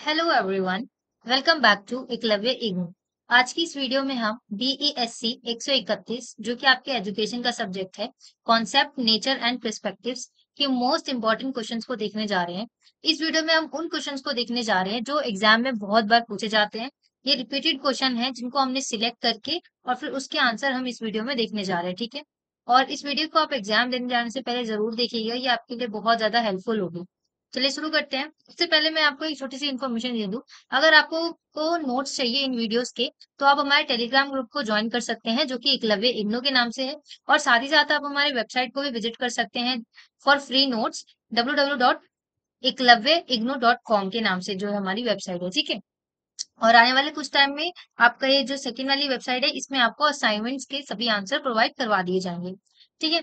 Hello everyone, welcome back to Eklavya IGNOU. आज की इस वीडियो में हम BESC 131 जो कि आपके एजुकेशन का सब्जेक्ट है, कॉन्सेप्ट नेचर एंड पर्सपेक्टिव्स के मोस्ट इंपॉर्टेंट क्वेश्चंस को देखने जा रहे हैं। इस वीडियो में हम उन क्वेश्चंस को देखने जा रहे हैं जो एग्जाम में बहुत बार पूछे जाते हैं। ये रिपीटेड क्वेश्चन है जिनको हमने सिलेक्ट करके और फिर उसके आंसर हम इस वीडियो में देखने जा रहे हैं, ठीक है। और इस वीडियो को आप एग्जाम देने जाने से पहले जरूर देखिएगा, ये आपके लिए बहुत ज्यादा हेल्पफुल होगी। चलिए शुरू करते हैं। उससे पहले मैं आपको एक छोटी सी इन्फॉर्मेशन दे दूं। अगर आपको नोट्स चाहिए इन वीडियोस के, तो आप हमारे टेलीग्राम ग्रुप को ज्वाइन कर सकते हैं जो कि एकलव्य इग्नू के नाम से है। और साथ ही साथ आप हमारे वेबसाइट को भी विजिट कर सकते हैं फॉर फ्री नोट्स, www.eklavyaignu.com के नाम से जो है हमारी वेबसाइट है, ठीक है। और आने वाले कुछ टाइम में आपका ये जो सेकेंड वाली वेबसाइट है, इसमें आपको असाइनमेंट्स के सभी आंसर प्रोवाइड करवा दिए जाएंगे, ठीक है।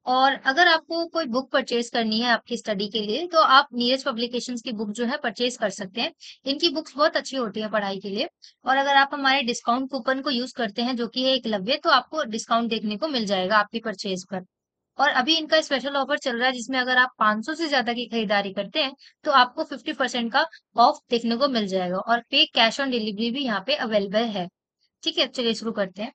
और अगर आपको कोई बुक परचेज करनी है आपकी स्टडी के लिए, तो आप नीरज पब्लिकेशंस की बुक जो है परचेज कर सकते हैं। इनकी बुक्स बहुत अच्छी होती है पढ़ाई के लिए। और अगर आप हमारे डिस्काउंट कूपन को यूज करते हैं जो कि है एकलव्य, तो आपको डिस्काउंट देखने को मिल जाएगा आपकी परचेज पर। और अभी इनका स्पेशल ऑफर चल रहा है जिसमें अगर आप 500 से ज्यादा की खरीदारी करते हैं तो आपको 50% का ऑफ देखने को मिल जाएगा। और पे कैश ऑन डिलीवरी भी यहाँ पे अवेलेबल है, ठीक है। चलिए शुरू करते हैं।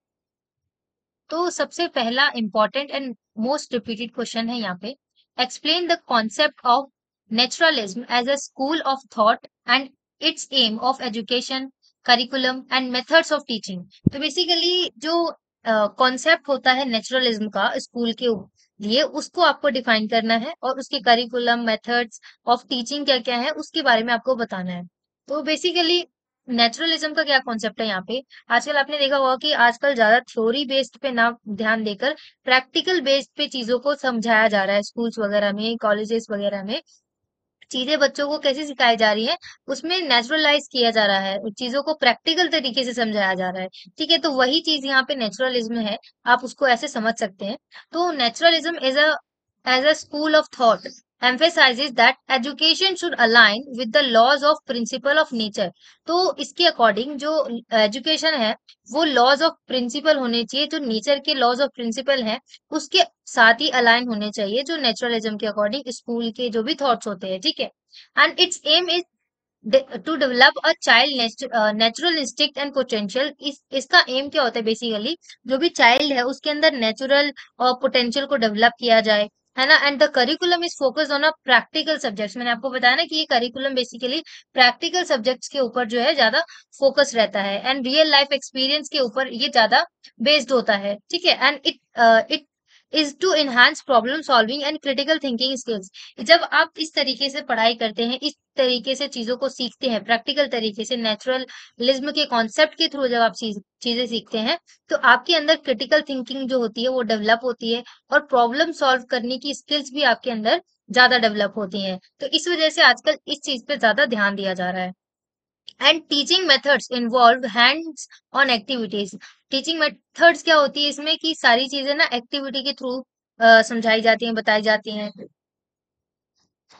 तो सबसे पहला important and most repeated question है यहाँ पे, explain the concept of naturalism as a school of thought and its aim of education, curriculum and methods of teaching. तो बेसिकली जो कॉन्सेप्ट होता है नेचुरलिज्म का स्कूल के लिए, उसको आपको डिफाइन करना है और उसके करिकुलम मेथड्स ऑफ टीचिंग क्या क्या है उसके बारे में आपको बताना है। तो बेसिकली नेचुरलिज्म का क्या कॉन्सेप्ट है यहाँ पे। आजकल आपने देखा होगा कि आजकल ज्यादा थ्योरी बेस्ड पे ना ध्यान देकर प्रैक्टिकल बेस्ड पे चीजों को समझाया जा रहा है। स्कूल्स वगैरह में, कॉलेजेस वगैरह में चीजें बच्चों को कैसे सिखाई जा रही है, उसमें नेचुरलाइज किया जा रहा है, चीजों को प्रैक्टिकल तरीके से समझाया जा रहा है, ठीक है। तो वही चीज यहाँ पे नेचुरलिज्म है, आप उसको ऐसे समझ सकते हैं। तो naturalism as a school of thought emphasizes that education should align with the laws of principle of nature। तो इसके अकॉर्डिंग जो एजुकेशन है वो लॉज ऑफ प्रिंसिपल होने चाहिए, जो नेचर के लॉज ऑफ प्रिंसिपल हैं उसके साथ ही अलाइन होने चाहिए, जो नेचुरलिज्म के अकॉर्डिंग स्कूल के जो भी थॉट्स होते हैं, ठीक है। And its aim is to develop a child natural instinct and potential. इसका एम क्या होता है, बेसिकली जो भी चाइल्ड है उसके अंदर नेचुरल और पोटेंशियल को डेवलप किया जाए, है ना। And the curriculum is focused on a practical subjects. मैंने आपको बताया ना कि ये करिकुलम बेसिकली प्रैक्टिकल सब्जेक्ट्स के ऊपर जो है ज्यादा फोकस रहता है एंड रियल लाइफ एक्सपीरियंस के ऊपर ये ज्यादा बेस्ड होता है, ठीक है। And it is to enhance problem solving and critical thinking skills. जब आप इस तरीके से पढ़ाई करते हैं, इस तरीके से चीजों को सीखते हैं, प्रैक्टिकल तरीके से नेचुरलिज्म के कॉन्सेप्ट के थ्रू जब आप चीजें सीखते हैं, तो आपके अंदर क्रिटिकल थिंकिंग जो होती है वो डेवलप होती है और प्रॉब्लम सॉल्व करने की स्किल्स भी आपके अंदर ज्यादा डेवलप होती हैं। तो इस वजह से आजकल इस चीज पे ज्यादा ध्यान दिया जा रहा है। And teaching methods involve hands on activities. Teaching methods क्या होती है इसमें, कि सारी चीजें ना एक्टिविटी के थ्रू समझाई जाती हैं, बताई जाती हैं।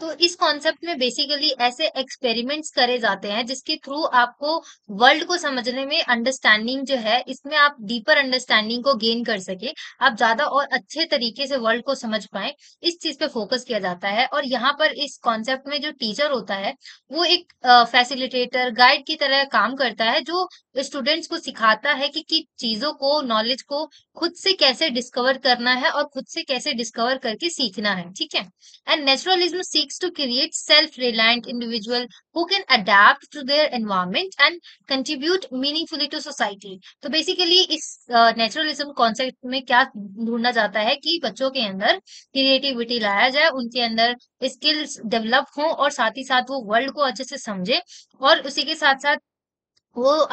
तो इस कॉन्सेप्ट में बेसिकली ऐसे एक्सपेरिमेंट्स करे जाते हैं जिसके थ्रू आपको वर्ल्ड को समझने में अंडरस्टैंडिंग जो है, इसमें आप डीपर अंडरस्टैंडिंग को गेन कर सके, आप ज्यादा और अच्छे तरीके से वर्ल्ड को समझ पाए, इस चीज पे फोकस किया जाता है। और यहाँ पर इस कॉन्सेप्ट में जो टीचर होता है वो एक फैसिलिटेटर गाइड की तरह काम करता है, जो स्टूडेंट्स को सिखाता है कि चीजों को, नॉलेज को खुद से कैसे डिस्कवर करना है और खुद से कैसे डिस्कवर करके सीखना है, ठीक है। And naturalism seeks to create self-reliant individual who can adapt to their environment and contribute meaningfully to society। तो बेसिकली इस नेचुरलिज्म कॉन्सेप्ट में क्या ढूंढना चाहता है कि बच्चों के अंदर क्रिएटिविटी लाया जाए, उनके अंदर स्किल्स डेवलप हो और साथ ही साथ वो वर्ल्ड को अच्छे से समझे और उसी के साथ साथ वो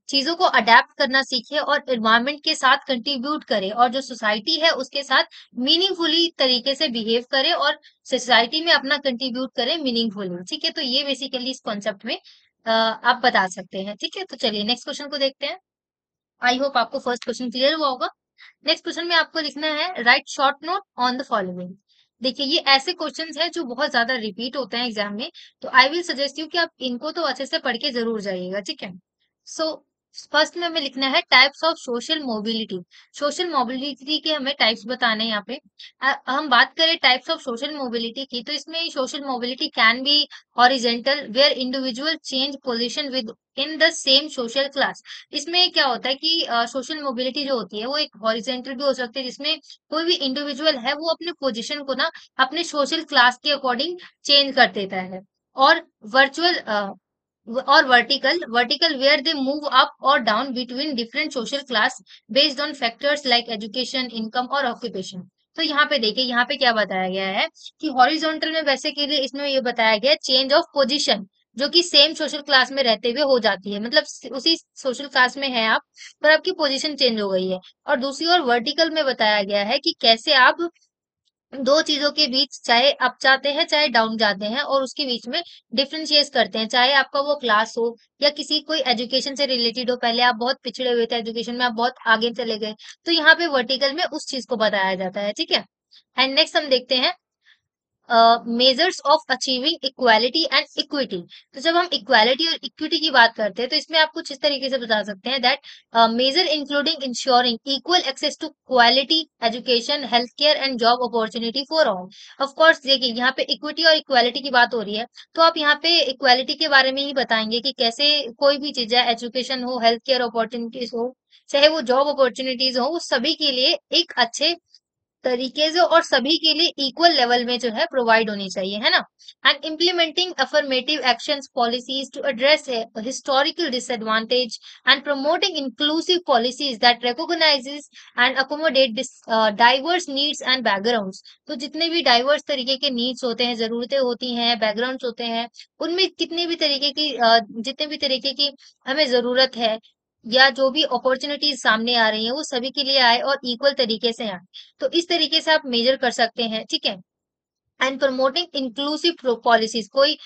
चीजों को अडेप्ट करना सीखे और एनवायरनमेंट के साथ कंट्रीब्यूट करे और जो सोसाइटी है उसके साथ मीनिंगफुली तरीके से बिहेव करे और सोसाइटी में अपना कंट्रीब्यूट करे मीनिंगफुली, ठीक है। तो ये बेसिकली इस कॉन्सेप्ट में आप बता सकते हैं, ठीक है। तो चलिए नेक्स्ट क्वेश्चन को देखते हैं। आई होप आपको फर्स्ट क्वेश्चन क्लियर हुआ होगा। नेक्स्ट क्वेश्चन में आपको लिखना है, right short note on the following. देखिए ये ऐसे क्वेश्चंस हैं जो बहुत ज्यादा रिपीट होते हैं एग्जाम में, तो आई विल सजेस्ट यू कि आप इनको तो अच्छे से पढ़ के जरूर जाइएगा, ठीक है। सो फर्स्ट में हमें लिखना है types of social mobility. Social mobility के हमें टाइप्स बताने हैं यहाँ पे। हम बात करें टाइप्स ऑफ सोशल मोबिलिटी की, तो इसमें social mobility can be horizontal where individual change position within the same social class. इसमें क्या होता है कि सोशल मोबिलिटी जो होती है वो एक हॉरिजेंटल भी हो सकती है, जिसमें कोई भी इंडिविजुअल है वो अपने पोजीशन को ना अपने सोशल क्लास के अकॉर्डिंग चेंज कर देता है। और वर्चुअल और vertical where they move up और down between different social class based on factors like education, income और ऑक्यूपेशन। तो यहाँ पे देखिए, यहाँ पे क्या बताया गया है कि हॉरिजॉन्टल में वैसे के लिए इसमें ये बताया गया चेंज ऑफ पोजीशन, जो कि सेम सोशल क्लास में रहते हुए हो जाती है, मतलब उसी सोशल क्लास में है आप, पर आपकी पोजीशन चेंज हो गई है। और दूसरी ओर वर्टिकल में बताया गया है कि कैसे आप दो चीजों के बीच चाहे अप जाते हैं चाहे डाउन जाते हैं और उसके बीच में डिफरेंशिएट करते हैं, चाहे आपका वो क्लास हो या किसी कोई एजुकेशन से रिलेटेड हो, पहले आप बहुत पिछड़े हुए थे एजुकेशन में, आप बहुत आगे चले गए, तो यहाँ पे वर्टिकल में उस चीज को बताया जाता है, ठीक है। एंड नेक्स्ट हम देखते हैं measures of achieving equality and equity. तो जब हम इक्वालिटी और इक्विटी की बात करते हैं तो इसमें आप कुछ इस तरीके से बता सकते हैं that major including ensuring equal access to quality education, health care and job opportunity for all. Of course देखिए, यहाँ पे इक्विटी और इक्वालिटी की बात हो रही है, तो आप यहाँ पे इक्वालिटी के बारे में ही बताएंगे कि कैसे कोई भी चीज है, एजुकेशन हो, हेल्थ केयर अपॉर्चुनिटीज हो, चाहे वो जॉब अपॉर्चुनिटीज हो, वो सभी के लिए एक अच्छे तरीके से और सभी के लिए इक्वल लेवल में जो है प्रोवाइड होनी चाहिए, है ना। And implementing affirmative actions policies to address historical disadvantage and promoting inclusive policies that recognises and accommodate diverse needs and backgrounds. तो जितने भी डाइवर्स तरीके के नीड्स होते हैं, जरूरतें होती हैं, बैकग्राउंड्स होते हैं, उनमें कितने भी तरीके की जितने भी तरीके की हमें जरूरत है या जो भी अपॉर्चुनिटीज सामने आ रही है वो सभी के लिए आए और इक्वल तरीके से आए। तो इस तरीके से आप मेजर कर सकते हैं, ठीक है। एंड प्रमोटिंग इंक्लूसिव पॉलिसीज, कोई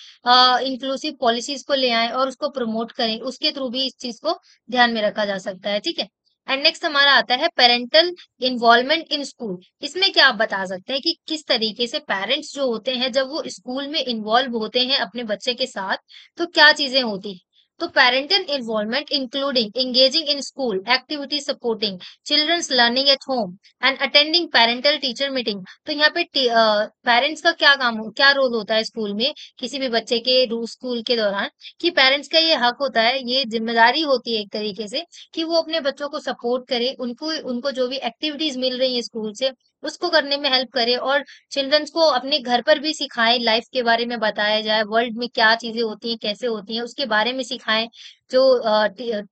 इंक्लूसिव पॉलिसीज को ले आए और उसको प्रमोट करें, उसके थ्रू भी इस चीज को ध्यान में रखा जा सकता है, ठीक है। एंड नेक्स्ट हमारा आता है पेरेंटल इन्वॉल्वमेंट इन स्कूल। इसमें क्या आप बता सकते हैं कि किस तरीके से पेरेंट्स जो होते हैं जब वो स्कूल में इन्वॉल्व होते हैं अपने बच्चे के साथ, तो क्या चीजें होती हैं। तो parental involvement including engaging in school activity, supporting children's learning at home and attending parental teacher meeting. तो यहाँ पे पेरेंट्स का क्या काम क्या रोल होता है स्कूल में, किसी भी बच्चे के स्कूल के दौरान, कि पेरेंट्स का ये हक होता है, ये जिम्मेदारी होती है एक तरीके से, कि वो अपने बच्चों को सपोर्ट करे, उनको उनको जो भी एक्टिविटीज मिल रही है स्कूल से उसको करने में हेल्प करे, और चिल्ड्रंस को अपने घर पर भी सिखाए, लाइफ के बारे में बताया जाए, वर्ल्ड में क्या चीजें होती हैं, कैसे होती हैं, उसके बारे में सिखाएं जो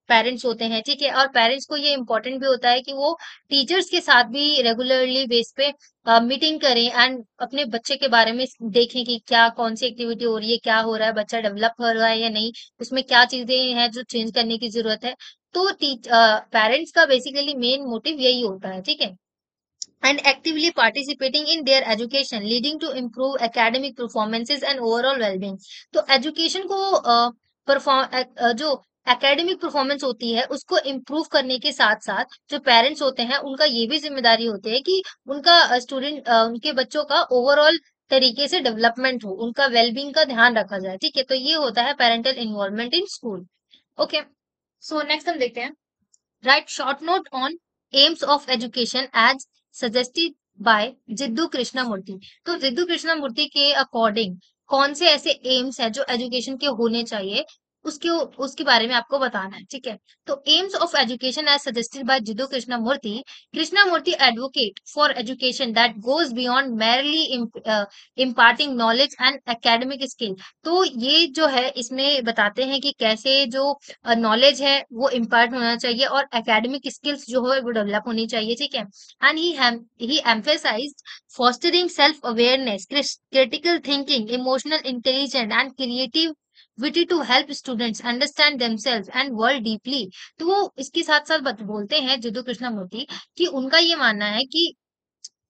पेरेंट्स होते हैं, ठीक है। और पेरेंट्स को ये इम्पोर्टेंट भी होता है कि वो टीचर्स के साथ भी रेगुलरली बेस पे मीटिंग करें एंड अपने बच्चे के बारे में देखें कि क्या कौन सी एक्टिविटी हो रही है, क्या हो रहा है, बच्चा डेवलप हो रहा है या नहीं, उसमें क्या चीजें हैं जो चेंज करने की जरूरत है। तो पेरेंट्स का बेसिकली मेन मोटिव यही होता है, ठीक है। And actively participating in their education leading to improve academic performances and overall wellbeing. तो एजुकेशन को जो एकेडमिक परफॉर्मेंस होती है उसको इम्प्रूव करने के साथ साथ जो पेरेंट्स होते हैं उनका ये भी जिम्मेदारी होती है कि उनका उनके बच्चों का ओवरऑल तरीके से डेवलपमेंट हो, उनका वेलबींग का ध्यान रखा जाए, ठीक है। तो ये होता है parental involvement in school. Okay, so next हम देखते हैं write short note on aims of education as suggested by Jiddu Krishnamurti. तो जिद्दू कृष्णमूर्ति के अकॉर्डिंग कौन से ऐसे एम्स है जो एजुकेशन के होने चाहिए, उसके उसके बारे में आपको बताना है, ठीक है। तो aims of education as suggested by Jiddu Krishnamurti advocate for education that goes beyond merely imparting knowledge and academic skill. तो ये जो है इसमें बताते हैं कि कैसे जो नॉलेज है वो इम्पार्ट होना चाहिए और एकेडमिक स्किल्स जो है वो डेवलप होनी चाहिए, ठीक है। And he emphasised fostering self-awareness, critical thinking, emotional intelligence, and creativity to help students understand themselves and world deeply। तो वो इसके साथ साथ बोलते हैं जिदू कृष्णमूर्ति कि उनका ये मानना है कि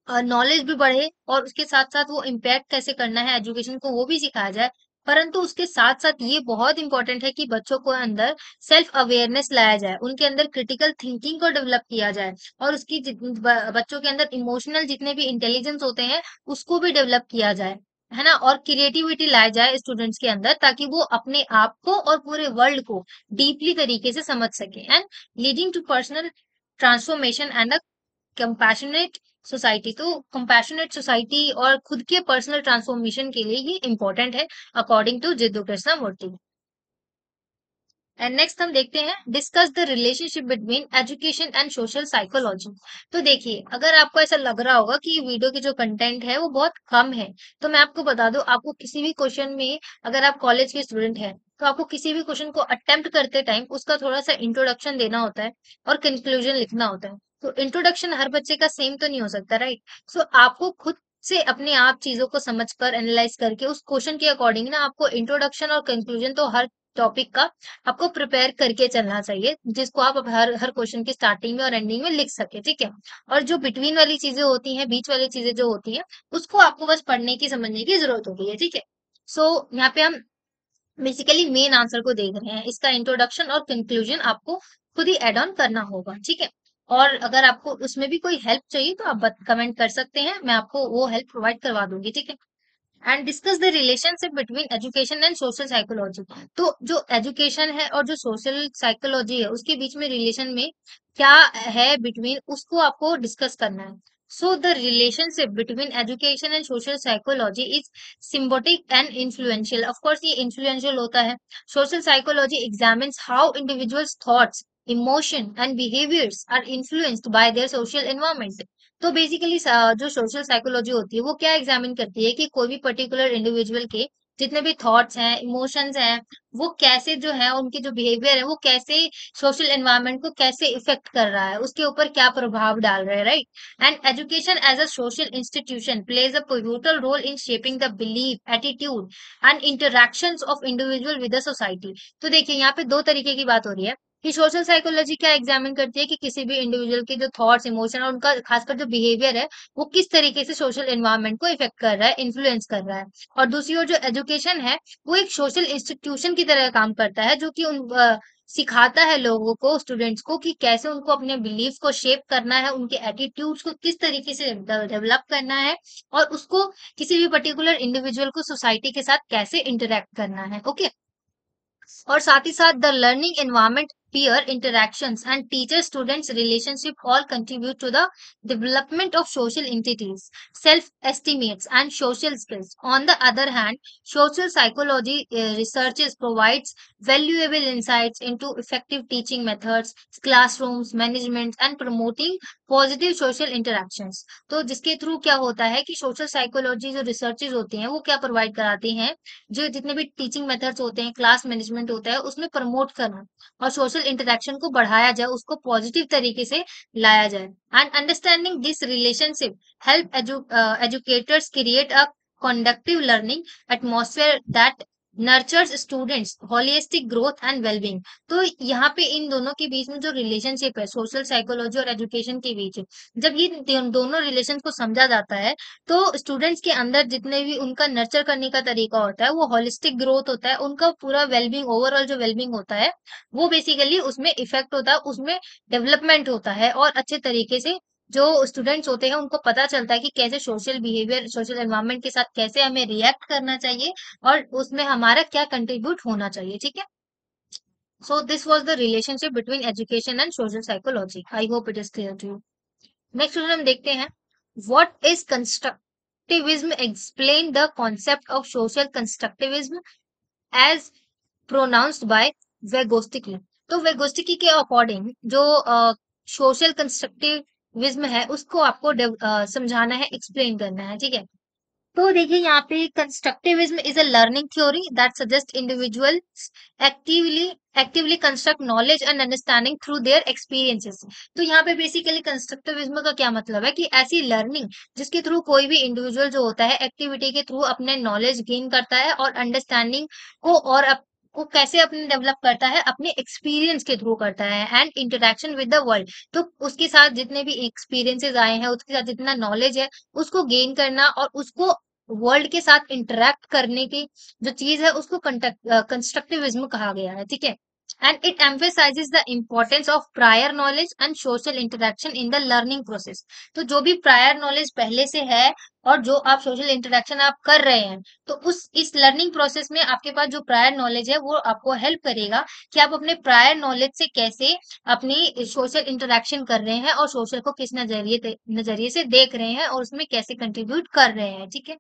नॉलेज भी बढ़े और उसके साथ साथ वो इम्पैक्ट कैसे करना है एजुकेशन को वो भी सिखाया जाए, परंतु उसके साथ साथ ये बहुत इंपॉर्टेंट है कि बच्चों को अंदर सेल्फ अवेयरनेस लाया जाए, उनके अंदर क्रिटिकल थिंकिंग को डेवलप किया जाए और उसकी बच्चों के अंदर इमोशनल जितने भी इंटेलिजेंस होते हैं उसको भी डेवलप किया जाए। है ना, और क्रिएटिविटी लाया जाए स्टूडेंट्स के अंदर, ताकि वो अपने आप को और पूरे वर्ल्ड को डीपली तरीके से समझ सके, and leading to personal transformation and a compassionate society. तो कंपैशनेट सोसाइटी और खुद के पर्सनल ट्रांसफॉर्मेशन के लिए ये इंपॉर्टेंट है, according to Jiddu Krishnamurti. And next हम देखते हैं, discuss the relationship between education and social psychology. तो देखिए, अगर आपको ऐसा लग रहा होगा कि वीडियो की जो कंटेंट है वो बहुत कम है, तो मैं आपको बता दूं, आपको किसी भी क्वेश्चन में, अगर आप कॉलेज के स्टूडेंट हैं, तो आपको किसी भी क्वेश्चन को अटेम्प्ट करते टाइम उसका थोड़ा सा इंट्रोडक्शन देना होता है और कंक्लूजन लिखना होता है। तो इंट्रोडक्शन हर बच्चे का सेम तो नहीं हो सकता, राइट? सो आपको खुद से अपने आप चीजों को समझकर एनालाइज करके उस क्वेश्चन के अकॉर्डिंग ना आपको इंट्रोडक्शन और कंक्लूजन तो हर टॉपिक का आपको प्रिपेयर करके चलना चाहिए, जिसको आप हर हर क्वेश्चन की स्टार्टिंग में और एंडिंग में लिख सके, ठीक है? और जो बिटवीन वाली चीजें होती हैं, बीच वाली चीजें जो होती हैं, उसको आपको बस पढ़ने की समझने की जरूरत होती है, ठीक है? सो यहाँ पे हम बेसिकली मेन आंसर को देख रहे हैं, इसका इंट्रोडक्शन और कंक्लूजन आपको खुद ही एड ऑन करना होगा, ठीक है? और अगर आपको उसमें भी कोई हेल्प चाहिए तो आप कमेंट कर सकते हैं, मैं आपको वो हेल्प प्रोवाइड करवा दूंगी, ठीक है? And discuss the relationship between education and social psychology. तो जो एजुकेशन है और जो सोशल साइकोलॉजी है, उसके बीच में रिलेशन में क्या है बिटवीन, उसको आपको डिस्कस करना है। So the relationship between education and social psychology is symbiotic and influential. Of course ये इन्फ्लुएंशियल होता है। Social psychology examines how individuals thoughts, emotion and behaviours are influenced by their social environment. तो basically जो social psychology होती है वो क्या examine करती है कि कोई भी पर्टिकुलर इंडिविजुअल के जितने भी थॉट्स हैं, इमोशंस हैं, वो कैसे जो है, उनके जो बिहेवियर है वो कैसे सोशल एनवायरनमेंट को कैसे इफेक्ट कर रहा है, उसके ऊपर क्या प्रभाव डाल रहा है, right? And education as a social institution plays a pivotal role in shaping the belief, attitude and interactions of individual with the society. तो देखिए, यहाँ पे दो तरीके की बात हो रही है कि सोशल साइकोलॉजी क्या एग्जामिन करती है कि किसी भी इंडिविजुअल के जो थॉट्स, इमोशन और उनका खासकर जो बिहेवियर है, वो किस तरीके से सोशल एनवायरनमेंट को इफेक्ट कर रहा है, इन्फ्लुएंस कर रहा है। और दूसरी ओर जो एजुकेशन है, वो एक सोशल इंस्टीट्यूशन की तरह काम करता है, जो कि सिखाता है लोगों को, स्टूडेंट्स को, कि कैसे उनको अपने बिलीफ को शेप करना है, उनके एटीट्यूड्स को किस तरीके से डेवलप करना है, और उसको किसी भी पर्टिकुलर इंडिविजुअल को सोसाइटी के साथ कैसे इंटरेक्ट करना है, ओके? और साथ ही साथ the learning environment, peer interactions and teacher students relationship all contribute to the development of social entities, self estimates and social skills. On the other hand, social psychology researches provides valuable insights into effective teaching methods, classrooms management and promoting positive social interactions. तो जिसके through क्या होता है कि social psychology जो researches होती हैं वो क्या प्रोवाइड कराती हैं, जो जितने भी टीचिंग मेथड्स होते हैं, क्लास मैनेजमेंट होता है, उसमें प्रमोट करना और सोशल इंटरेक्शन को बढ़ाया जाए, उसको पॉजिटिव तरीके से लाया जाए। And understanding this relationship help educators create a conductive learning atmosphere that nurtures students holistic growth and well-being। तो यहाँ पे इन दोनों के बीच में जो रिलेशनशिप है, सोशल साइकोलॉजी और एजुकेशन के बीच, जब ये दोनों रिलेशन को समझा जाता है, तो स्टूडेंट्स के अंदर जितने भी उनका नर्चर करने का तरीका होता है वो होलिस्टिक ग्रोथ होता है, उनका पूरा वेलबींग, ओवरऑल जो वेलबींग होता है वो बेसिकली उसमें इफेक्ट होता है, उसमें डेवलपमेंट होता है, और अच्छे तरीके से जो स्टूडेंट्स होते हैं उनको पता चलता है कि कैसे सोशल बिहेवियर, सोशल एनवायरनमेंट के साथ कैसे हमें रिएक्ट करना चाहिए और उसमें हमारा क्या कंट्रीब्यूट होना चाहिए, ठीक है? So this was the relationship between education and social psychology. I hope it is clear to you. Next question हम देखते हैं, what is constructivism, explain the concept of social constructivism as pronounced by Vygotsky. तो Vygotsky के according जो social constructivism है उसको आपको समझाना है, एक्सप्लेन करना है, ठीक है? तो देखिए, यहाँ पे constructivism is a learning theory that suggest individuals actively actively construct knowledge and understanding through their experiences. तो यहाँ पे बेसिकली कंस्ट्रक्टिविज्म का क्या मतलब है कि ऐसी लर्निंग जिसके थ्रू कोई भी इंडिविजुअल जो होता है एक्टिविटी के थ्रू अपने नॉलेज गेन करता है और अंडरस्टैंडिंग को और को कैसे अपने डेवलप करता है, अपने एक्सपीरियंस के थ्रू करता है, and interaction with the world. तो उसके साथ जितने भी एक्सपीरियंसेस आए हैं, उसके साथ जितना नॉलेज है उसको गेन करना और उसको वर्ल्ड के साथ इंटरेक्ट करने की जो चीज है उसको कंस्ट्रक्टिविज्म कहा गया है, ठीक है? and it emphasizes the importance of prior knowledge and social interaction in the learning process. तो जो भी प्रायर नॉलेज पहले से है और जो आप सोशल इंटरेक्शन आप कर रहे हैं, तो उस इस लर्निंग प्रोसेस में आपके पास जो प्रायर नॉलेज है वो आपको हेल्प करेगा कि आप अपने प्रायर नॉलेज से कैसे अपनी सोशल इंटरेक्शन कर रहे हैं और सोशल को किस नजरिए से देख रहे हैं और उसमें कैसे कंट्रीब्यूट कर रहे हैं, ठीक है।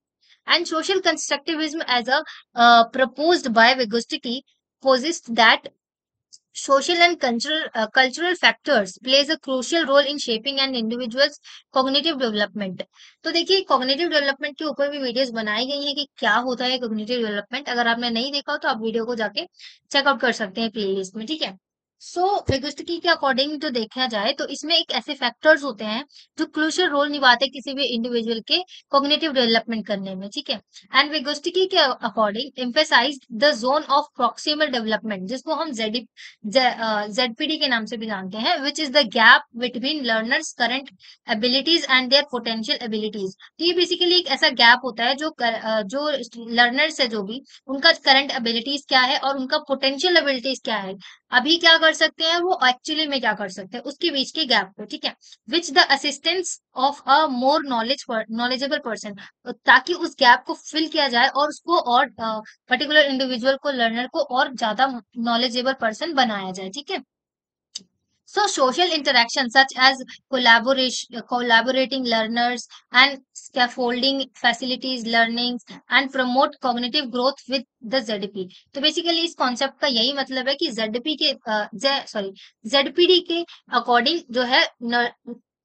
And social constructivism as a proposed by Vygotsky posits that social and cultural factors plays a crucial role in shaping an individual's cognitive development। तो देखिए कॉग्निटिव डेवलपमेंट के ऊपर भी वीडियोस बनाई गई हैं कि क्या होता है कॉग्निटिव डेवलपमेंट। अगर आपने नहीं देखा हो तो आप वीडियो को जाके चेकआउट कर सकते हैं प्लेलिस्ट में, ठीक है। सो विगोस्टकी के अकॉर्डिंग जो देखा जाए तो इसमें एक ऐसे फैक्टर्स होते हैं जो क्रूशियल रोल निभाते हैं किसी भी इंडिविजुअल के कॉग्निटिव डेवलपमेंट करने में, ठीक है। एंड विगोस्टकी के according emphasise the zone of proximal development, जिसको हम जेडपीडी के नाम से भी जानते हैं, which is the gap between learners current abilities and their potential abilities. तो ये बेसिकली एक ऐसा गैप होता है जो लर्नर्स है जो भी उनका करंट एबिलिटीज क्या है और उनका पोटेंशियल एबिलिटीज क्या है, अभी क्या कर सकते हैं वो एक्चुअली में क्या कर सकते हैं, उसके बीच के गैप को, ठीक है। Which the assistance of a more knowledgeable person, ताकि उस गैप को फिल किया जाए और उसको और पर्टिकुलर इंडिविजुअल को लर्नर को और ज्यादा नॉलेजेबल पर्सन बनाया जाए, ठीक है। So social interaction such as collaborating learners and scaffolding facilities learnings and promote cognitive growth with the ZP। तो बेसिकली इस कॉन्सेप्ट का यही मतलब है कि ZPD के अकॉर्डिंग जो है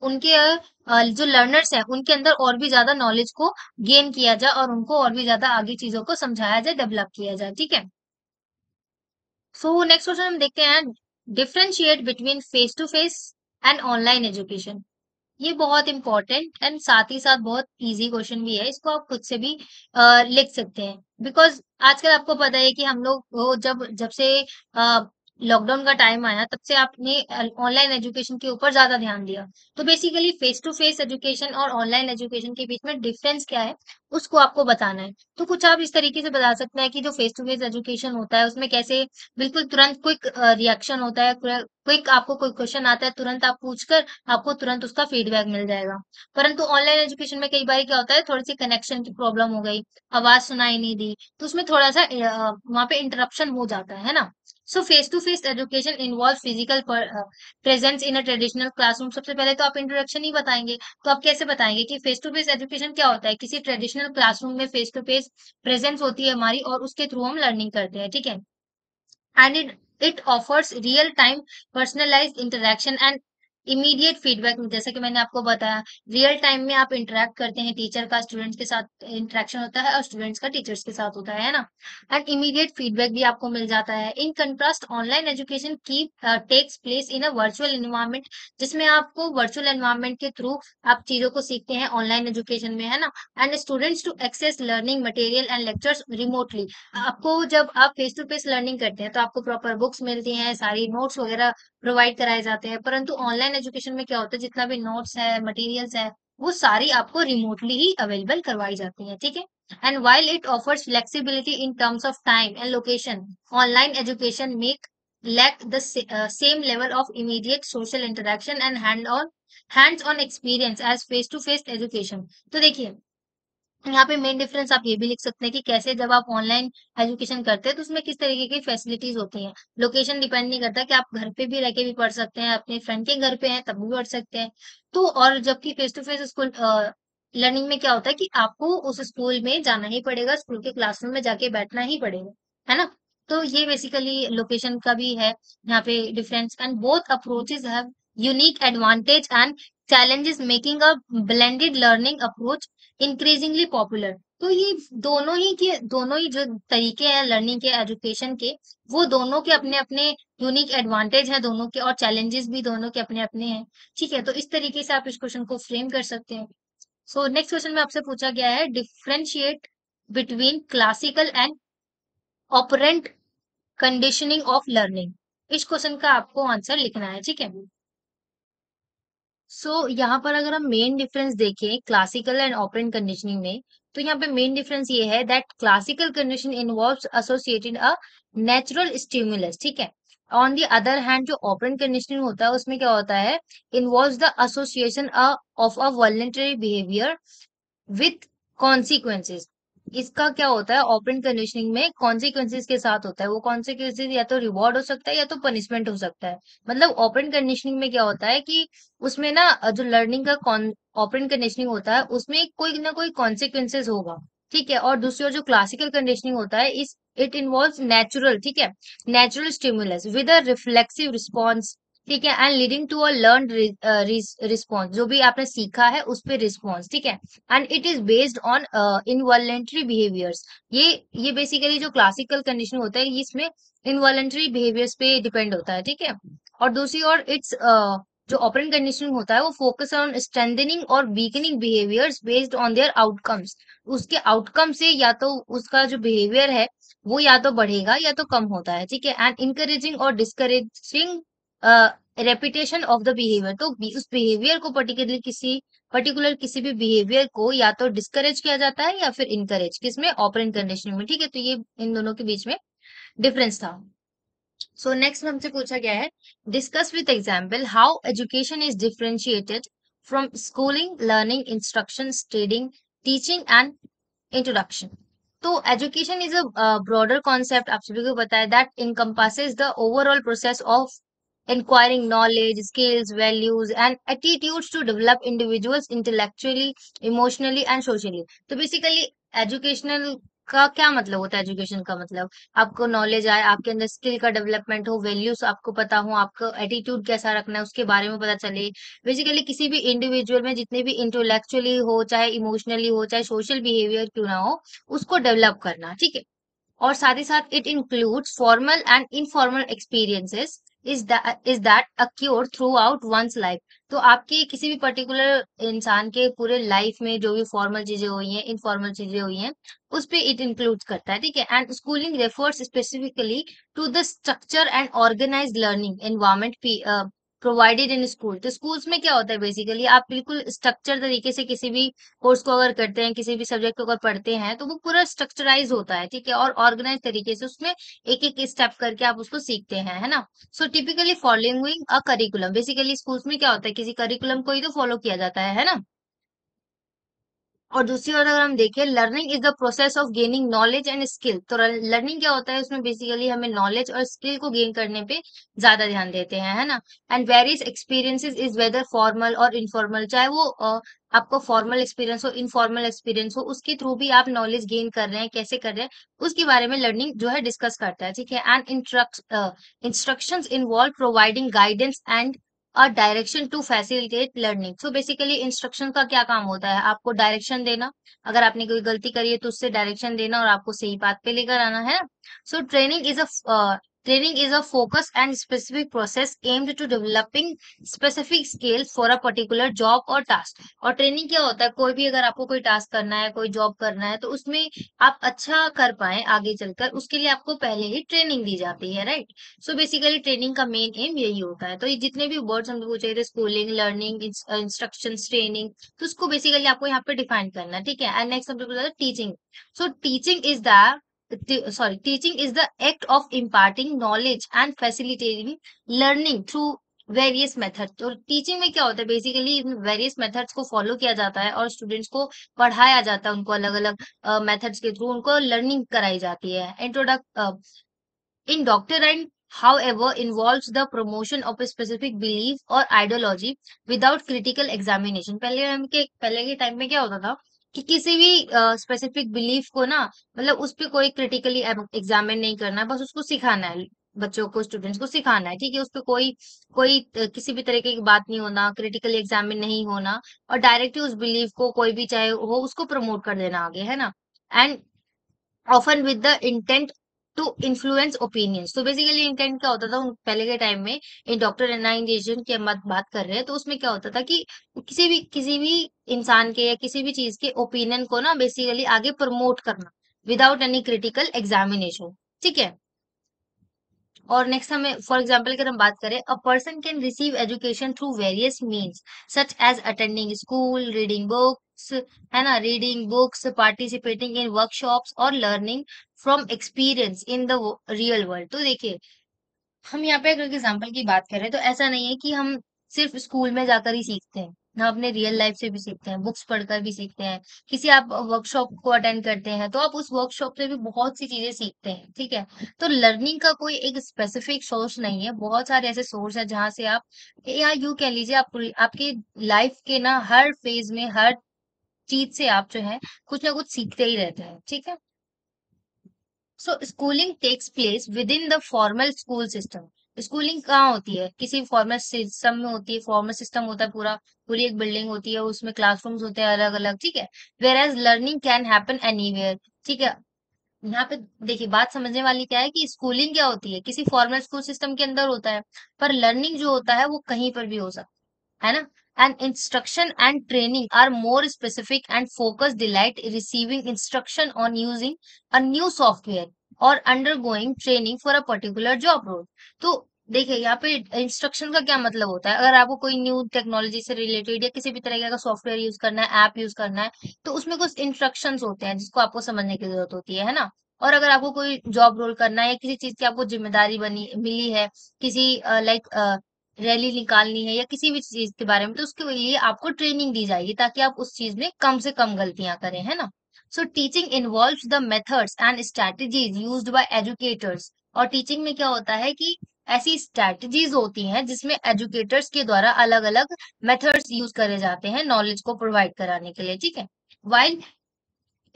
उनके जो लर्नर्स हैं उनके अंदर और भी ज्यादा नॉलेज को गेन किया जाए और उनको और भी ज्यादा आगे चीजों को समझाया जाए, डेवलप किया जाए, ठीक है। सो नेक्स्ट क्वेश्चन हम देखते हैं, differentiate between face to face and online education. ये बहुत इंपॉर्टेंट एंड साथ ही साथ बहुत इजी क्वेश्चन भी है, इसको आप खुद से भी लिख सकते हैं। बिकॉज आजकल आपको पता है कि हम लोग वो जब जब से लॉकडाउन का टाइम आया तब से आपने ऑनलाइन एजुकेशन के ऊपर ज्यादा ध्यान दिया। तो basically face to face education और ऑनलाइन एजुकेशन के बीच में डिफरेंस क्या है उसको आपको बताना है। तो कुछ आप इस तरीके से बता सकते हैं कि जो फेस टू फेस एजुकेशन होता है उसमें कैसे बिल्कुल तुरंत क्विक रिएक्शन होता है, क्विक आपको कोई क्वेश्चन आता है तुरंत आप पूछकर आपको तुरंत उसका फीडबैक मिल जाएगा। परंतु ऑनलाइन एजुकेशन में कई बार क्या होता है, थोड़ी सी कनेक्शन की प्रॉब्लम हो गई, आवाज सुनाई नहीं दी, तो उसमें थोड़ा सा वहां पे इंटरप्शन हो जाता है ना। So face to face education involve physical presence in a traditional classroom. सबसे पहले तो आप इंट्रोडक्शन ही बताएंगे, तो आप कैसे बताएंगे कि फेस टू फेस एजुकेशन क्या होता है, किसी ट्रेडिशनल क्लासरूम में फेस टू फेस प्रेजेंस होती है हमारी और उसके थ्रू हम लर्निंग करते हैं, ठीक है। And it offers real time personalized interaction and immediate feedback. जैसे कि मैंने आपको बताया रियल टाइम में आप इंटरेक्ट करते हैं, टीचर का स्टूडेंट्स के साथ इंटरेक्शन होता है और स्टूडेंट्स का टीचर्स के साथ होता है ना। एंड इमीडिएट फीडबैक भी आपको मिल जाता है। इन कंट्रास्ट ऑनलाइन एजुकेशन की takes place in a virtual environment, जिसमें आपको वर्चुअल एनवायरनमेंट के थ्रू आप चीजों को सीखते हैं ऑनलाइन एजुकेशन में, है ना। And students to access learning material and lectures remotely. आपको जब आप फेस टू फेस लर्निंग करते हैं तो आपको प्रॉपर बुक्स मिलती हैं, सारी नोट्स वगैरह प्रोवाइड कराए जाते हैं। परंतु ऑनलाइन एजुकेशन में क्या होता है, जितना भी नोट्स है मटेरियल्स है वो सारी आपको रिमोटली ही अवेलेबल करवाई जाती है, ठीक है। And while it offers flexibility in terms of time and location, online education make lack the same level of immediate social interaction and hands on experience as face to face education। तो देखिए यहाँ पे main difference आप ये भी लिख सकते हैं कि कैसे जब आप ऑनलाइन एजुकेशन करते हैं तो उसमें किस तरीके की फैसिलिटीज होती हैं। लोकेशन डिपेंड नहीं करता कि आप घर पे भी रह के भी पढ़ सकते हैं, अपने फ्रेंड के घर पे हैं तब भी पढ़ सकते हैं। तो और जबकि face to face school learning में क्या होता है कि आपको उस स्कूल में जाना ही पड़ेगा, स्कूल के क्लासरूम में जाके बैठना ही पड़ेगा, है ना। तो ये बेसिकली लोकेशन का भी है यहाँ पे difference. And both approaches have unique advantage and challenges making a blended learning approach increasingly popular। तो ये दोनों ही जो तरीके हैं लर्निंग के एजुकेशन के, वो दोनों के अपने अपने यूनिक एडवांटेज हैं दोनों के और चैलेंजेस भी दोनों के अपने अपने हैं, ठीक है। तो इस तरीके से आप इस क्वेश्चन को फ्रेम कर सकते हैं। सो नेक्स्ट क्वेश्चन में आपसे पूछा गया है, differentiate between classical and operant conditioning of learning. इस क्वेश्चन का आपको आंसर लिखना है, ठीक है। यहाँ पर अगर हम मेन डिफरेंस देखें क्लासिकल एंड ऑपरेंट कंडीशनिंग में, तो यहाँ पे मेन डिफरेंस ये है that classical condition involves associated a natural stimulus, ठीक है। ऑन द अदर हैंड जो ऑपरेंट कंडीशनिंग होता है उसमें क्या होता है, involves the association of a voluntary behaviour with consequences. इसका क्या होता है, ऑपरेंट कंडीशनिंग में कॉन्सिक्वेंसेस के साथ होता है। वो कॉन्सिक्वेंसेस या तो रिवॉर्ड हो सकता है या तो पनिशमेंट हो सकता है। मतलब ऑपरेंट कंडीशनिंग में क्या होता है कि उसमें ना जो लर्निंग का ऑपरेंट कंडीशनिंग होता है उसमें कोई ना कोई कॉन्सिक्वेंसेस होगा, ठीक है। और दूसरी ओर जो क्लासिकल कंडीशनिंग होता है इस इट इन्वॉल्व्स नेचुरल, ठीक है, natural stimulus with a reflexive response, ठीक है, and leading to a learn response, जो भी आपने सीखा है उस पे रिस्पॉन्स, ठीक है। And it is based on involuntary behaviours. ये बेसिकली जो क्लासिकल कंडीशन होता है इसमें इनवॉलेंट्री बिहेवियर्स पे डिपेंड होता है, ठीक है। और दूसरी ओर इट्स जो ऑपरेंट कंडीशनिंग होता है वो फोकस ऑन स्ट्रेंथनिंग और weakening behaviours based on their outcomes. उसके आउटकम से या तो उसका जो बिहेवियर है वो या तो बढ़ेगा या तो कम होता है, ठीक है। एंड इनकरेजिंग और discouraging repetition of the behaviour. तो उस बिहेवियर को पर्टिकुलर किसी भी बिहेवियर को या तो डिस्करेज किया जाता है या फिर इनकरेज, किसमें, ऑपरेंट कंडीशनिंग में, ठीक है। तो ये इन दोनों के बीच में डिफरेंस था। सो नेक्स्ट हमसे पूछा गया है, discuss with example how education is differentiated from schooling, learning, instruction, training, teaching and introduction. तो education is a broader concept, आप सभी को पता है, that encompasses the overall process of acquiring knowledge, skills, values, and attitudes to develop individuals intellectually, emotionally, and socially. तो basically educational का क्या मतलब होता है, एजुकेशन का मतलब आपको नॉलेज आए, आपके अंदर स्किल का डेवलपमेंट हो, वैल्यूज आपको पता हो, आपको एटीट्यूड कैसा रखना है उसके बारे में पता चले। बेसिकली किसी भी इंडिविजुअल में जितने भी इंटेलेक्चुअली हो, चाहे इमोशनली हो, चाहे सोशल बिहेवियर क्यों ना हो, उसको डेवलप करना, ठीक है। और साथ ही साथ it includes formal and informal experiences is that acquire through out one's life. तो आपके किसी भी पर्टिकुलर इंसान के पूरे लाइफ में जो भी फॉर्मल चीजें हुई हैं, इनफॉर्मल चीजें हुई हैं, उस पे इट इंक्लूड करता है, ठीक है। And schooling refers specifically to the structure and organised learning environment provided in school. तो स्कूल्स में क्या होता है, बेसिकली आप बिल्कुल स्ट्रक्चर तरीके से किसी भी कोर्स को अगर करते हैं, किसी भी सब्जेक्ट को अगर पढ़ते हैं तो वो पूरा स्ट्रक्चराइज होता है, ठीक है, और ऑर्गेनाइज तरीके से उसमें एक एक स्टेप करके आप उसको सीखते हैं, है ना। So typically following a curriculum, basically schools में क्या होता है, किसी करिकुलम को ही तो फॉलो किया जाता है ना। और दूसरी ओर अगर हम देखें, learning is the process of gaining knowledge and skill. तो लर्निंग क्या होता है, उसमें बेसिकली हमें नॉलेज और स्किल को गेन करने पे ज्यादा ध्यान देते हैं, है ना। And various experiences is whether formal और इनफॉर्मल, चाहे वो आपको फॉर्मल एक्सपीरियंस हो, इनफॉर्मल एक्सपीरियंस हो, उसके थ्रू भी आप नॉलेज गेन कर रहे हैं, कैसे कर रहे हैं, उसके बारे में लर्निंग जो है डिस्कस करता है, ठीक है। And instructions involve providing guidance and और direction to facilitate learning. So basically instruction का क्या काम होता है, आपको डायरेक्शन देना, अगर आपने कोई गलती करी है तो उससे डायरेक्शन देना और आपको सही बात पे लेकर आना है। So training is a focus and specific process aimed to developing specific skills for a particular job और टास्क। और ट्रेनिंग क्या होता है, कोई भी अगर आपको कोई टास्क करना है, कोई जॉब करना है, तो उसमें आप अच्छा कर पाए आगे चलकर, उसके लिए आपको पहले ही ट्रेनिंग दी जाती है, राइट। सो बेसिकली ट्रेनिंग का मेन एम यही होता है। तो ये जितने भी वर्ड्स हमने पूछे थे, स्कूलिंग, लर्निंग, इंस्ट्रक्शन, ट्रेनिंग, तो उसको बेसिकली आपको यहाँ पे डिफाइन करना है, ठीक है। एंड नेक्स्ट हमने बोला teaching. So teaching is the act of imparting knowledge and facilitating learning through various method. तो टीचिंग में क्या होता है, बेसिकली वेरियस मेथड्स को फॉलो किया जाता है और स्टूडेंट्स को पढ़ाया जाता है, उनको अलग अलग मेथड्स के थ्रू उनको लर्निंग कराई जाती है। In doctrine, however, involves the promotion of a specific belief or ideology without critical examination। पहले के टाइम में क्या होता था कि किसी भी स्पेसिफिक बिलीफ को ना, मतलब उस पे कोई क्रिटिकली एग्जामिन नहीं करना है, बस उसको सिखाना है, बच्चों को, स्टूडेंट्स को सिखाना है, ठीक है। उस पे कोई कोई किसी भी तरीके की बात नहीं होना, क्रिटिकली एग्जामिन नहीं होना, और डायरेक्टली उस बिलीफ को कोई भी चाहे हो उसको प्रमोट कर देना आगे, है ना। And often with the intent to influence opinions. तो बेसिकली इंटेंट क्या होता था पहले के टाइम में, इंडोक्ट्रिनाइजेशन की हम बात कर रहे हैं, तो उसमें क्या होता था कि किसी भी इंसान के या किसी भी चीज के ओपिनियन को ना बेसिकली आगे प्रमोट करना विदाउट एनी क्रिटिकल एग्जामिनेशन, ठीक है। और नेक्स्ट हमें फॉर एग्जाम्पल अगर हम बात करें, a person can receive education through various means such as attending school, reading books, participating in workshops और learning from experience in the real world. तो देखिए, हम यहाँ पे अगर एग्जाम्पल की बात करें तो ऐसा नहीं है कि हम सिर्फ स्कूल में जाकर ही सीखते हैं। हम अपने रियल लाइफ से भी सीखते हैं, बुक्स पढ़कर भी सीखते हैं। किसी आप वर्कशॉप को अटेंड करते हैं तो आप उस वर्कशॉप से भी बहुत सी चीजें सीखते हैं, ठीक है। तो लर्निंग का कोई एक स्पेसिफिक सोर्स नहीं है, बहुत सारे ऐसे सोर्स है जहाँ से आप, या यूं कह लीजिए, आप आपकी लाइफ के ना हर फेज में, हर चीज से आप जो है कुछ ना कुछ सीखते ही रहते हैं, ठीक है। So schooling takes place within the formal school system. Schooling कहाँ होती है? किसी फॉर्मल सिस्टम में होती है। फॉर्मल सिस्टम होता है पूरा, पूरी एक बिल्डिंग होती है, उसमें क्लासरूम्स होते हैं अलग अलग, ठीक है। Whereas learning can happen anywhere, ठीक है। यहाँ पे देखिए, बात समझने वाली क्या है कि स्कूलिंग क्या होती है, किसी फॉर्मल स्कूल सिस्टम के अंदर होता है, पर लर्निंग जो होता है वो कहीं पर भी हो सकता है ना। And instruction and training are more specific and focused, delight receiving instruction on using a new software or undergoing training for a particular job role। तो देखिए यहाँ पे इंस्ट्रक्शन का क्या मतलब होता है, अगर आपको कोई न्यू टेक्नोलॉजी से रिलेटेड या किसी भी तरह का सॉफ्टवेयर यूज करना है, ऐप यूज करना है, तो उसमें कुछ इंस्ट्रक्शंस होते हैं जिसको आपको समझने की जरूरत होती है ना। और अगर आपको कोई जॉब रोल करना है या किसी चीज की आपको जिम्मेदारी बनी मिली है, किसी लाइक रैली निकालनी है या किसी भी चीज के बारे में, तो उसके लिए आपको ट्रेनिंग दी जाएगी ताकि आप उस चीज में कम से कम गलतियां करें, है ना। So teaching involves the methods and strategies used by educators. और टीचिंग में क्या होता है कि ऐसी स्ट्रेटजीज होती हैं जिसमें एजुकेटर्स के द्वारा अलग अलग मेथड्स यूज करे जाते हैं नॉलेज को प्रोवाइड कराने के लिए, ठीक है। While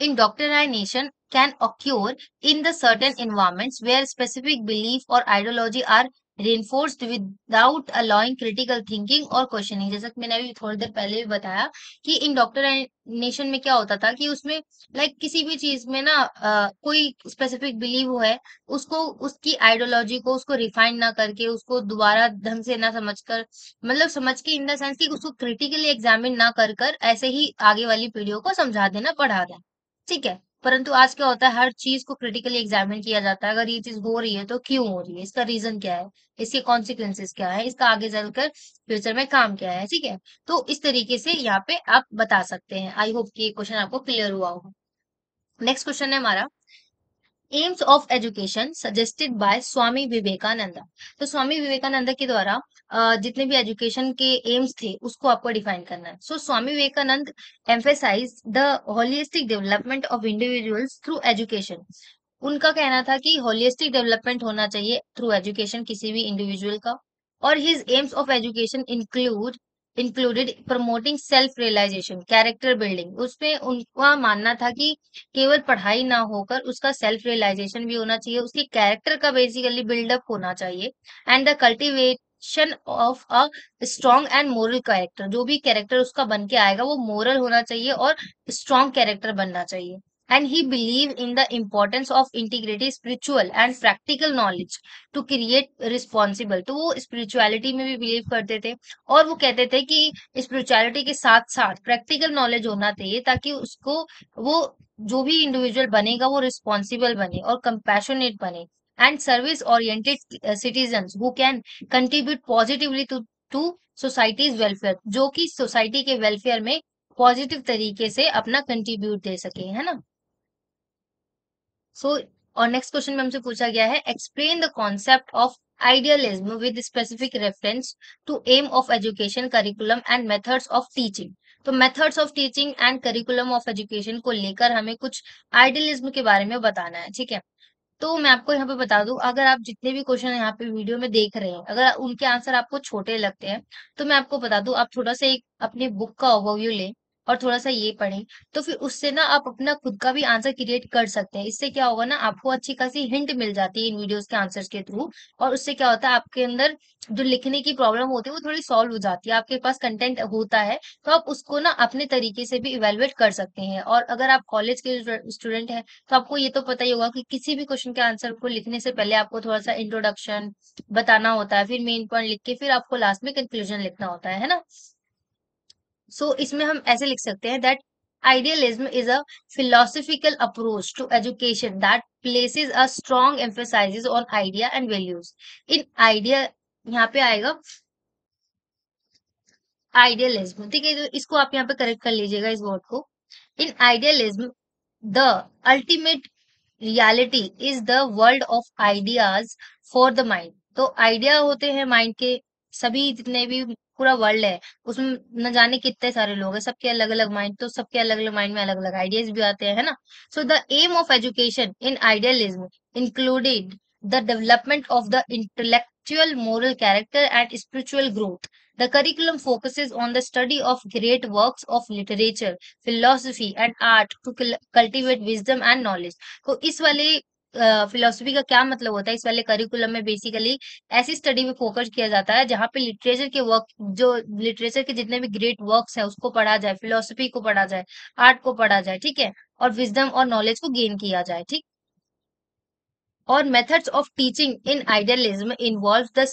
indoctrination can occur in the certain environments where specific belief or ideology are reinforced without allowing critical thinking or questioning। जैसा कि मैंने अभी थोड़ी देर पहले भी बताया कि इंडोक्ट्रिनेशन में क्या होता था कि उसमें किसी भी चीज में ना कोई स्पेसिफिक बिलीव है, उसको उसकी आइडियोलॉजी को उसको रिफाइन ना करके, उसको दोबारा ढंग से ना समझकर, मतलब समझ के इन द सेंस कि उसको क्रिटिकली एग्जामिन ना कर कर ऐसे ही आगे वाली पीढ़ियों को समझा देना, पढ़ा देना, ठीक है। परंतु आज क्या होता है, हर चीज को क्रिटिकली एग्जामिन किया जाता है। अगर ये चीज हो रही है तो क्यों हो रही है, इसका रीजन क्या है, इसके कॉन्सिक्वेंसेस क्या है, इसका आगे चलकर फ्यूचर में काम क्या है, ठीक है। तो इस तरीके से यहाँ पे आप बता सकते हैं। आई होप कि ये क्वेश्चन आपको क्लियर हुआ होगा। नेक्स्ट क्वेश्चन है हमारा, aims of education suggested by Swami Vivekananda. तो स्वामी विवेकानंद के द्वारा जितने भी एजुकेशन के एम्स थे उसको आपको डिफाइन करना है। So Swami Vivekananda emphasize the holistic development of individuals through education. उनका कहना था कि होलिस्टिक डेवलपमेंट होना चाहिए थ्रू एजुकेशन किसी भी इंडिविजुअल का। और his aims of education included promoting self realisation, character building. उसमें उनका मानना था कि केवल पढ़ाई ना होकर उसका सेल्फ रियलाइजेशन भी होना चाहिए, उसके कैरेक्टर का बेसिकली बिल्डअप होना चाहिए। And the cultivation of a strong and moral character, जो भी कैरेक्टर उसका बन के आएगा वो मोरल होना चाहिए और स्ट्रॉन्ग कैरेक्टर बनना चाहिए। And he believe in the importance of integrity spiritual and practical knowledge to create responsible. तो वो स्पिरिचुअलिटी में भी बिलीव करते थे, और वो कहते थे कि स्पिरिचुअलिटी के साथ साथ प्रैक्टिकल नॉलेज होना चाहिए ताकि उसको, वो जो भी इंडिविजुअल बनेगा वो रिस्पॉन्सिबल बने और कंपैशनेट बने, and service oriented citizens who can contribute positively to to societies welfare, जो कि सोसाइटी के वेलफेयर में पॉजिटिव तरीके से अपना कंट्रीब्यूट दे सके, है ना। सो और नेक्स्ट क्वेश्चन में हमसे पूछा गया है, explain the concept of idealism with specific reference to aim of education curriculum and methods of teaching. तो methods of teaching and curriculum of education को लेकर हमें कुछ आइडियलिज्म के बारे में बताना है, ठीक है। तो मैं आपको यहाँ पे बता दूं, अगर आप जितने भी क्वेश्चन यहाँ पे वीडियो में देख रहे हैं, अगर उनके आंसर आपको छोटे लगते हैं, तो मैं आपको बता दूं, आप थोड़ा सा एक अपनी बुक का ओवरव्यू लें और थोड़ा सा ये पढ़ें, तो फिर उससे ना आप अपना खुद का भी आंसर क्रिएट कर सकते हैं। इससे क्या होगा ना, आपको अच्छी खासी हिंट मिल जाती है इन वीडियोस के आंसर्स के थ्रू। और उससे क्या होता है, आपके अंदर जो लिखने की प्रॉब्लम होती है वो थोड़ी सॉल्व हो जाती है, आपके पास कंटेंट होता है, तो आप उसको ना अपने तरीके से भी इवेलुएट कर सकते हैं। और अगर आप कॉलेज के स्टूडेंट हैं तो आपको ये तो पता ही होगा कि किसी भी क्वेश्चन के आंसर को लिखने से पहले आपको थोड़ा सा इंट्रोडक्शन बताना होता है, फिर मेन पॉइंट लिख के फिर आपको लास्ट में कंक्लूजन लिखना होता है ना। सो इसमें हम ऐसे लिख सकते हैं that idealism is a philosophical approach to education that places a strong emphasis on idea and values। in idea यहाँ पे आएगा आइडियलिज्म, ठीक है। तो इसको आप यहाँ पे करेक्ट कर लीजिएगा इस वर्ड को। In idealism the ultimate reality is the world of ideas for the mind. तो आइडिया होते हैं माइंड के, सभी जितने भी पूरा वर्ल्ड है उसमें न जाने कितने सारे लोग हैं, सबके अलग अलग माइंड, तो सबके अलग अलग माइंड में अलग अलग आइडियाज भी आते हैं, है ना। So the aim of education in idealism included the development of the intellectual moral character and spiritual growth. The curriculum focuses on the study of great works of literature, philosophy, and art to cultivate wisdom and knowledge. तो इस वाले philosophy का क्या मतलब होता है, इस वाले करिकुलम में बेसिकली ऐसी स्टडी में फोकस किया जाता है जहाँ पे लिटरेचर के वर्क, जो लिटरेचर के जितने भी ग्रेट वर्क्स हैं उसको पढ़ा जाए, फिलोसफी को पढ़ा जाए, आर्ट को पढ़ा जाए, ठीक है, और विजडम और नॉलेज को गेन किया जाए, ठीक। और methods of teaching in idealism involves the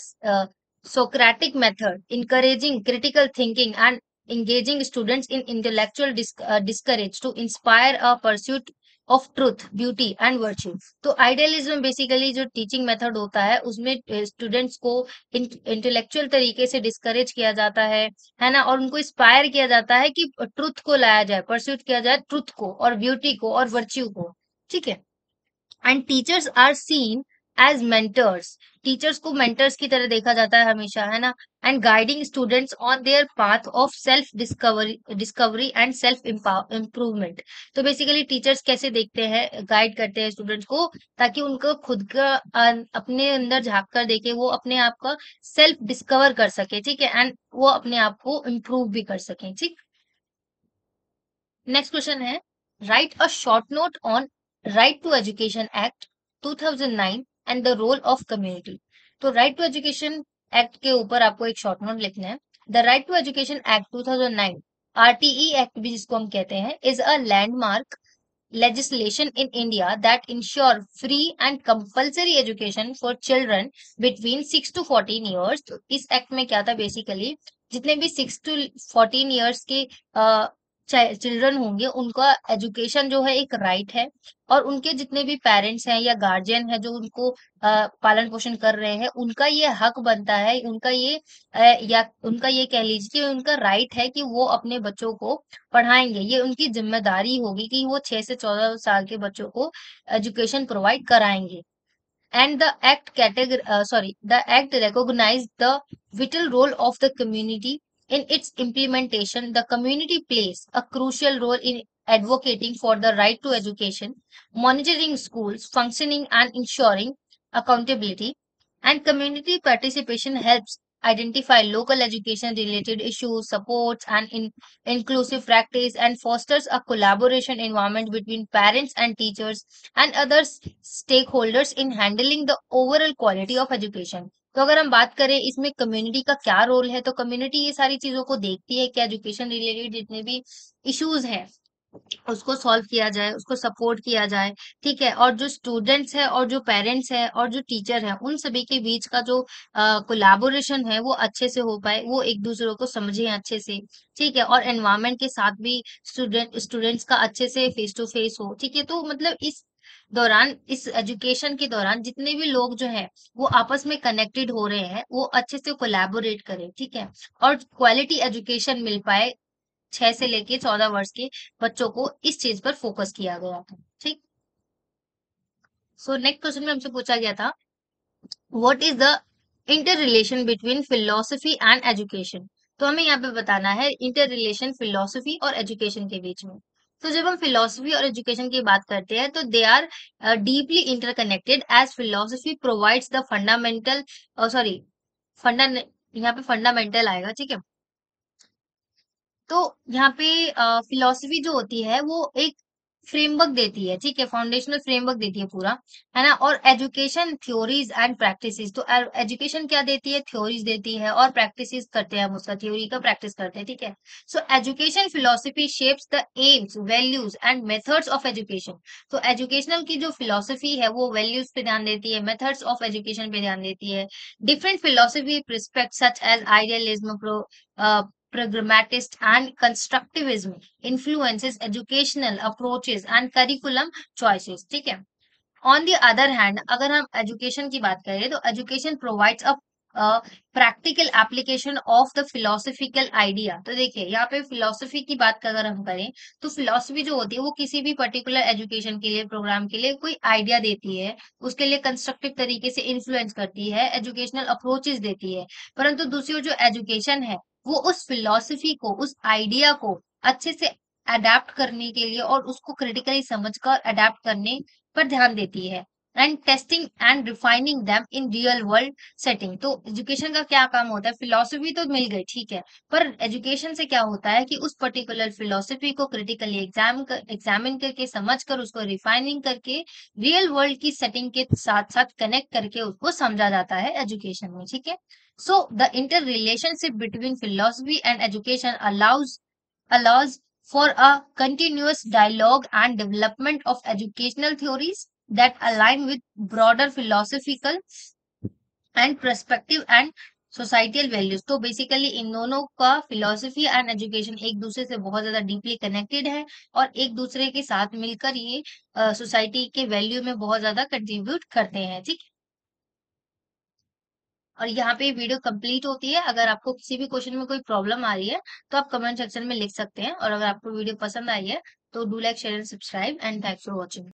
Socratic method, encouraging critical thinking and engaging students in intellectual discourage to inspire a pursuit of truth, beauty and virtue. तो आइडियलिज्म बेसिकली जो teaching method होता है उसमें students को intellectual तरीके से discourage किया जाता है ना, और उनको इंस्पायर किया जाता है कि ट्रुथ को लाया जाए, परस्यूट किया जाए ट्रुथ को और ब्यूटी को और वर्च्यू को, ठीक है। And teachers are seen as mentors, teachers को मेंटर्स की तरह देखा जाता है हमेशा, है ना। And guiding students on their path of self discovery and self improvement. तो बेसिकली टीचर्स कैसे देखते हैं, गाइड करते हैं स्टूडेंट्स को, ताकि उनको खुद का अपने अंदर झांक कर देखे, वो अपने आप का सेल्फ डिस्कवर कर सके, ठीक है, एंड वो अपने आप को इम्प्रूव भी कर सके, ठीक। नेक्स्ट क्वेश्चन है, write a short note on right to education act 2009 and the role of community. तो राइट टू एजुकेशन एक्ट के ऊपर आपको एक शॉर्ट नोट लिखना है। The right to education act 2009, RTE act भी जिसको हम कहते हैं, is a landmark legislation in India that ensure free and compulsory education for children between 6 to 14 years। तो इस एक्ट में क्या था बेसिकली, जितने भी 6 to 14 years के चिल्ड्रन होंगे उनका एजुकेशन जो है एक राइट है, और उनके जितने भी पेरेंट्स हैं या गार्जियन है जो उनको पालन पोषण कर रहे हैं, उनका ये हक बनता है, उनका ये या उनका ये कह लीजिए कि उनका राइट है कि वो अपने बच्चों को पढ़ाएंगे, ये उनकी जिम्मेदारी होगी कि वो 6 से 14 साल के बच्चों को एजुकेशन प्रोवाइड कराएंगे। And the act recognized the vital role of the community in its implementation. The community plays a crucial role in advocating for the right to education, monitoring schools functioning and ensuring accountability. And community participation helps identify local education related issues, supports and inclusive practice, and fosters a collaboration environment between parents and teachers and other stakeholders in handling the overall quality of education। तो अगर हम बात करें इसमें community का क्या role है, तो कम्युनिटी ये सारी चीजों को देखती है कि एजुकेशन रिलेटेड जितने भी इश्यूज हैं उसको सॉल्व किया जाए, उसको सपोर्ट किया जाए, ठीक है, और जो स्टूडेंट्स है और जो पेरेंट्स है और जो टीचर है उन सभी के बीच का जो कोलैबोरेशन है वो अच्छे से हो पाए, वो एक दूसरे को समझे अच्छे से, ठीक है, और एनवायरनमेंट के साथ भी स्टूडेंट्स का अच्छे से फेस टू फेस हो, ठीक है। तो मतलब इस दौरान, इस एजुकेशन के दौरान जितने भी लोग जो है वो आपस में कनेक्टेड हो रहे हैं, वो अच्छे से कोलैबोरेट करें, ठीक है, और क्वालिटी एजुकेशन मिल पाए 6 से लेके 14 वर्ष के बच्चों को, इस चीज पर फोकस किया गया था, ठीक। सो नेक्स्ट क्वेश्चन में हमसे पूछा गया था, what is the inter relation between philosophy and education. तो हमें यहाँ पे बताना है इंटर रिलेशन फिलोसफी और एजुकेशन के बीच में। तो जब हम फिलोसफी और एजुकेशन की बात करते हैं तो they are deeply interconnected as philosophy provides the fundamental, sorry funda, यहाँ पे फंडामेंटल आएगा, ठीक है। तो यहाँ पे फिलोसफी जो होती है वो एक फ्रेमवर्क देती है, ठीक है, फाउंडेशनल फ्रेमवर्क देती है पूरा, है ना। और एजुकेशन थ्योरीज एंड प्रैक्टिसेस, तो एजुकेशन क्या देती है, थ्योरीज देती है, और प्रैक्टिसेस करते हैं हम उसका, थ्योरी का प्रैक्टिस करते हैं, ठीक है। So education philosophy shapes the AIIMS, values and methods of education. तो एजुकेशनल की जो फिलोसफी है वो वैल्यूज पे ध्यान देती है, मेथड्स ऑफ एजुकेशन पे ध्यान देती है। Different philosophy perspective such as idealism, pragmatist and constructivism influences educational approaches and curriculum choices, ठीक है। ऑन द अदर हैंड अगर हम एजुकेशन की बात करें तो education provides a practical application of the philosophical idea. तो देखिए यहाँ पे फिलोसफी की बात का अगर हम करें तो फिलोसफी जो होती है वो किसी भी पर्टिकुलर एजुकेशन के लिए, प्रोग्राम के लिए कोई आइडिया देती है, उसके लिए कंस्ट्रक्टिव तरीके से इन्फ्लुएंस करती है, एजुकेशनल अप्रोचेस देती है। परंतु दूसरी ओर जो एजुकेशन है वो उस फिलोसफी को, उस आइडिया को अच्छे से अडेप्ट करने के लिए और उसको क्रिटिकली समझकर अडेप्ट करने पर ध्यान देती है, and testing and refining them in real world setting. तो एजुकेशन का क्या काम होता है? फिलोसफी तो मिल गई, ठीक है, पर एजुकेशन से क्या होता है कि उस पर्टिकुलर फिलोसफी को क्रिटिकली एग्जामिन करके, समझ कर, उसको रिफाइनिंग करके रियल वर्ल्ड की सेटिंग के साथ साथ कनेक्ट करके उसको समझा जाता है एजुकेशन में, ठीक है। So the inter relationship between philosophy and education allows for a continuous dialogue and development of educational theories that align with broader philosophical and perspective and societal values. तो बेसिकली इन दोनों का फिलोसफी एंड एजुकेशन एक दूसरे से बहुत ज्यादा deeply connected है और एक दूसरे के साथ मिलकर ये सोसाइटी के वैल्यू में बहुत ज्यादा कंट्रीब्यूट करते हैं, ठीक है। और यहाँ पे वीडियो कंप्लीट होती है। अगर आपको किसी भी क्वेश्चन में कोई प्रॉब्लम आ रही है तो आप कमेंट सेक्शन में लिख सकते हैं, और अगर आपको वीडियो पसंद आई है तो do like, share and subscribe, and thanks for watching.